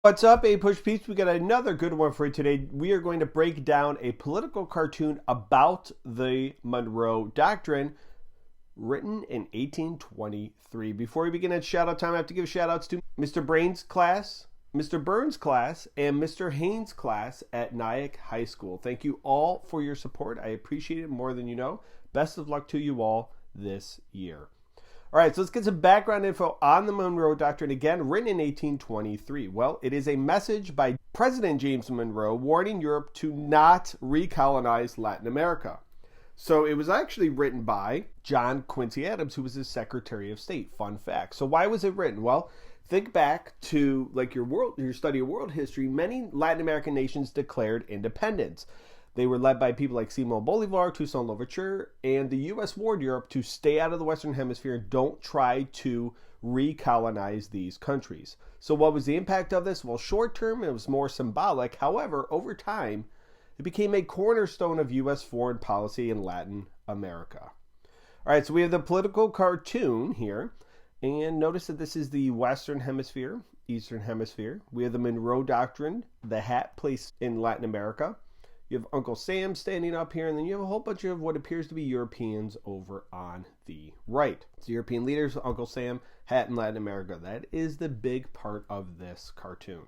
What's up, APUSH peeps? We got another good one for you today. We are going to break down a political cartoon about the Monroe Doctrine written in 1823. Before we begin at shout out time, I have to give shout outs to Mr. Burns class, and Mr. Haynes class at Nyack High School. Thank you all for your support. I appreciate it more than you know. Best of luck to you all this year. All right, so let's get some background info on the Monroe Doctrine, again, written in 1823. Well, it is a message by President James Monroe warning Europe to not recolonize Latin America. So it was actually written by John Quincy Adams, who was his Secretary of State. Fun fact. So why was it written? Well, think back to like your study of world history. Many Latin American nations declared independence. They were led by people like Simon Bolivar, Toussaint Louverture, and the U.S. warned Europe to stay out of the Western Hemisphere and don't try to recolonize these countries. So what was the impact of this? Well, short term, it was more symbolic. However, over time, it became a cornerstone of U.S. foreign policy in Latin America. All right, so we have the political cartoon here. And notice that this is the Western Hemisphere, Eastern Hemisphere. We have the Monroe Doctrine, the hat placed in Latin America. You have Uncle Sam standing up here, and then you have a whole bunch of what appears to be Europeans over on the right. So European leaders, Uncle Sam, hat in Latin America. That is the big part of this cartoon.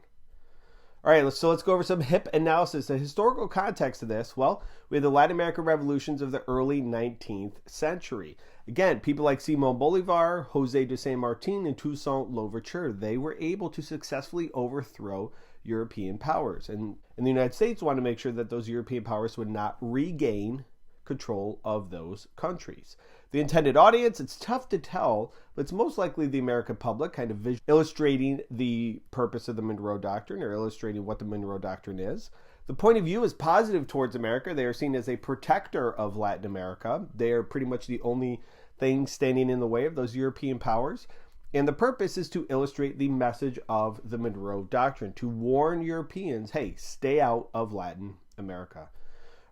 All right, so let's go over some hip analysis. The historical context of this, well, we have the Latin American revolutions of the early 19th century. Again, people like Simon Bolivar, Jose de San Martin, and Toussaint Louverture, they were able to successfully overthrow European powers. And the United States wanted to make sure that those European powers would not regain control of those countries. The intended audience, it's tough to tell, but it's most likely the American public, kind of illustrating the purpose of the Monroe Doctrine or illustrating what the Monroe Doctrine is. The point of view is positive towards America. They are seen as a protector of Latin America. They are pretty much the only thing standing in the way of those European powers. And the purpose is to illustrate the message of the Monroe Doctrine, to warn Europeans, hey, stay out of Latin America.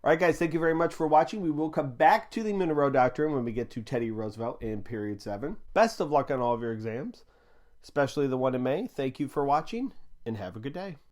All right, guys, thank you very much for watching. We will come back to the Monroe Doctrine when we get to Teddy Roosevelt in period 7. Best of luck on all of your exams, especially the one in May. Thank you for watching, and have a good day.